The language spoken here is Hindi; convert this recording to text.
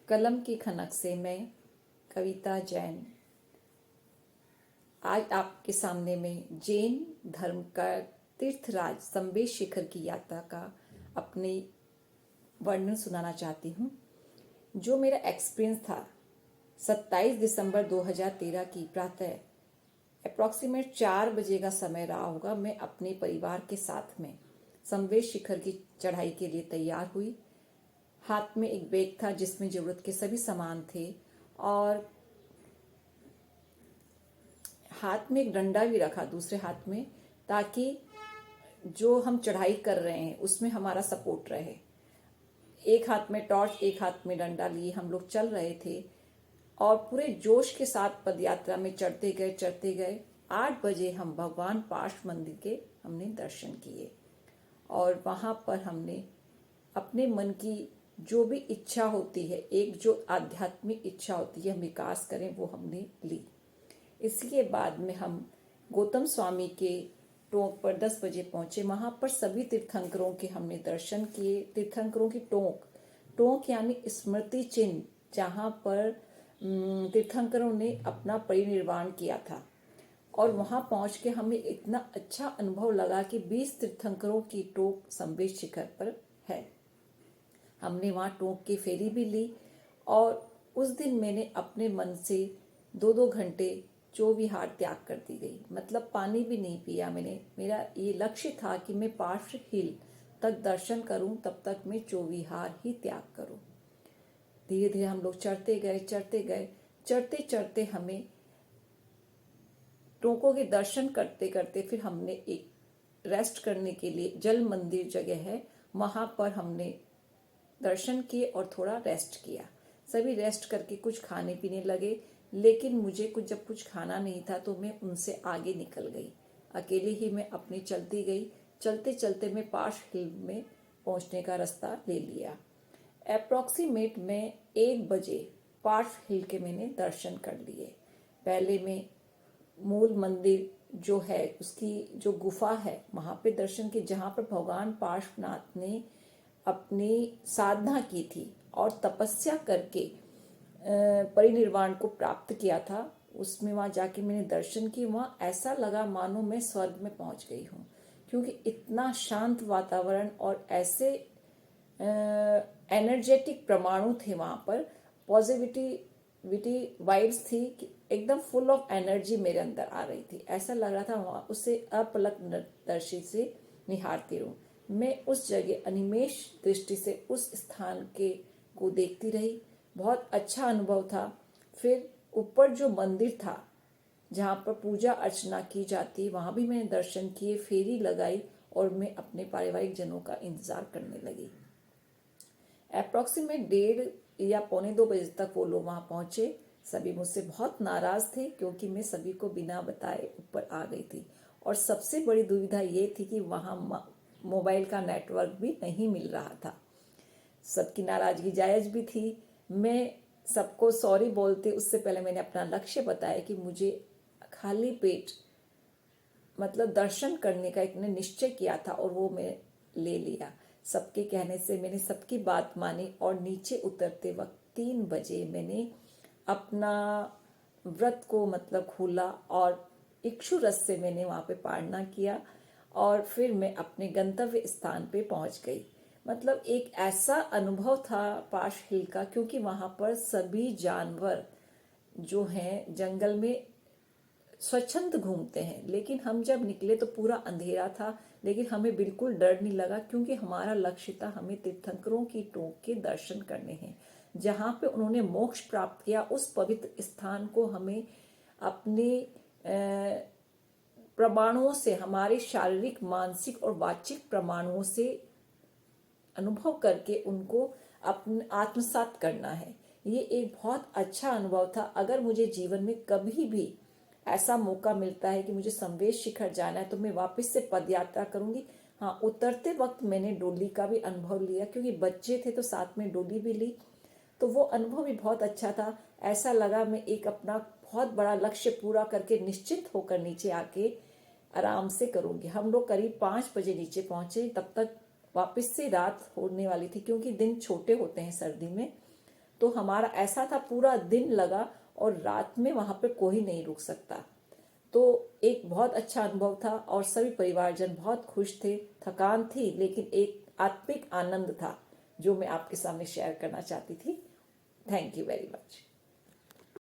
कलम की खनक से मैं कविता जैन आज आपके सामने में जैन धर्म का तीर्थराज संवेश शिखर की यात्रा का अपने वर्णन सुनाना चाहती हूँ। जो मेरा एक्सपीरियंस था 27 दिसंबर 2013 की प्रातः अप्रॉक्सीमेट 4 बजे का समय रहा होगा। मैं अपने परिवार के साथ में संवेश शिखर की चढ़ाई के लिए तैयार हुई। हाथ में एक बैग था जिसमें ज़रूरत के सभी सामान थे और हाथ में एक डंडा भी रखा दूसरे हाथ में, ताकि जो हम चढ़ाई कर रहे हैं उसमें हमारा सपोर्ट रहे। एक हाथ में टॉर्च, एक हाथ में डंडा लिए हम लोग चल रहे थे और पूरे जोश के साथ पदयात्रा में चढ़ते गए। 8 बजे हम भगवान पार्श्व मंदिर के हमने दर्शन किए और वहाँ पर हमने अपने मन की जो भी इच्छा होती है, एक जो आध्यात्मिक इच्छा होती है हम विकास करें, वो हमने ली। इसके बाद में हम गौतम स्वामी के टोंक पर 10 बजे पहुंचे। वहां पर सभी तीर्थंकरों के हमने दर्शन किए। तीर्थंकरों की टोंक यानी स्मृति चिन्ह, जहां पर तीर्थंकरों ने अपना परिनिर्वाण किया था। और वहां पहुंच के हमें इतना अच्छा अनुभव लगा कि 20 तीर्थंकरों की टोंक संवेश शिखर पर है। हमने वहाँ टोंक की फेरी भी ली और उस दिन मैंने अपने मन से 2-2 घंटे चौविहार त्याग कर दी गई। मतलब पानी भी नहीं पिया मैंने। मेरा ये लक्ष्य था कि मैं पार्श्व हिल तक दर्शन करूं, तब तक मैं चौविहार ही त्याग करूं। धीरे धीरे हम लोग चढ़ते चढ़ते हमें टोंकों के दर्शन करते करते फिर हमने एक रेस्ट करने के लिए जल मंदिर जगह है, वहाँ पर हमने दर्शन किए और थोड़ा रेस्ट किया। सभी रेस्ट करके कुछ खाने पीने लगे, लेकिन मुझे जब कुछ खाना नहीं था तो मैं उनसे आगे निकल गई। अकेले ही मैं अपनी चलती गई। चलते चलते मैं पार्श्व हिल में पहुंचने का रास्ता ले लिया। अप्रॉक्सीमेट मैं 1 बजे पार्श्व हिल के मैंने दर्शन कर लिए। पहले मैं मूल मंदिर जो है उसकी जो गुफा है वहाँ पे दर्शन किए, जहाँ पर भगवान पार्श्वनाथ ने अपनी साधना की थी और तपस्या करके परिनिर्वाण को प्राप्त किया था। उसमें वहाँ जाके मैंने दर्शन की। वहाँ ऐसा लगा मानो मैं स्वर्ग में पहुँच गई हूँ, क्योंकि इतना शांत वातावरण और ऐसे एनर्जेटिक परमाणु थे वहाँ पर। पॉजिटिविटी वाइब्स थी कि एकदम फुल ऑफ एनर्जी मेरे अंदर आ रही थी। ऐसा लग रहा था वहाँ उसे अपलक दर्शी से निहारती रहूं। मैं उस जगह अनिमेष दृष्टि से उस स्थान के को देखती रही। बहुत अच्छा अनुभव था। फिर ऊपर जो मंदिर था जहाँ पर पूजा अर्चना की जाती, वहाँ भी मैंने दर्शन किए, फेरी लगाई और मैं अपने पारिवारिक जनों का इंतज़ार करने लगी। अप्रॉक्सीमेट 1:30 या 1:45 बजे तक वो लोग वहाँ पहुँचे। सभी मुझसे बहुत नाराज़ थे क्योंकि मैं सभी को बिना बताए ऊपर आ गई थी। और सबसे बड़ी दुविधा ये थी कि वहाँ मोबाइल का नेटवर्क भी नहीं मिल रहा था। सबकी नाराज़गी जायज़ भी थी। मैं सबको सॉरी बोलते उससे पहले मैंने अपना लक्ष्य बताया कि मुझे खाली पेट मतलब दर्शन करने का एक निश्चय किया था और वो मैं ले लिया। सबके कहने से मैंने सबकी बात मानी और नीचे उतरते वक्त 3 बजे मैंने अपना व्रत को मतलब खोला और इक्षु रस से मैंने वहाँ पे पारणा किया और फिर मैं अपने गंतव्य स्थान पे पहुँच गई। मतलब एक ऐसा अनुभव था पार्श्व हिल का, क्योंकि वहाँ पर सभी जानवर जो हैं जंगल में स्वच्छंद घूमते हैं। लेकिन हम जब निकले तो पूरा अंधेरा था, लेकिन हमें बिल्कुल डर नहीं लगा, क्योंकि हमारा लक्ष्य था हमें तीर्थंकरों की टोंक के दर्शन करने हैं, जहाँ पे उन्होंने मोक्ष प्राप्त किया। उस पवित्र स्थान को हमें अपने प्रमाणुओं से, हमारे शारीरिक, मानसिक और वाचिक प्रमाणुओं से अनुभव करके उनको अपने आत्मसात करना है। ये एक बहुत अच्छा अनुभव था। अगर मुझे जीवन में कभी भी ऐसा मौका मिलता है कि मुझे संवेश शिखर जाना है तो मैं वापस से पदयात्रा करूंगी। हाँ, उतरते वक्त मैंने डोली का भी अनुभव लिया, क्योंकि बच्चे थे तो साथ में डोली भी ली, तो वो अनुभव भी बहुत अच्छा था। ऐसा लगा मैं एक अपना बहुत बड़ा लक्ष्य पूरा करके निश्चित होकर नीचे आके आराम से करूंगी। हम लोग करीब 5 बजे नीचे पहुंचे। तब तक वापस से रात होने वाली थी, क्योंकि दिन छोटे होते हैं सर्दी में। तो हमारा ऐसा था, पूरा दिन लगा और रात में वहाँ पे कोई नहीं रुक सकता। तो एक बहुत अच्छा अनुभव था और सभी परिवारजन बहुत खुश थे। थकान थी लेकिन एक आत्मिक आनंद था जो मैं आपके सामने शेयर करना चाहती थी। Thank you very much.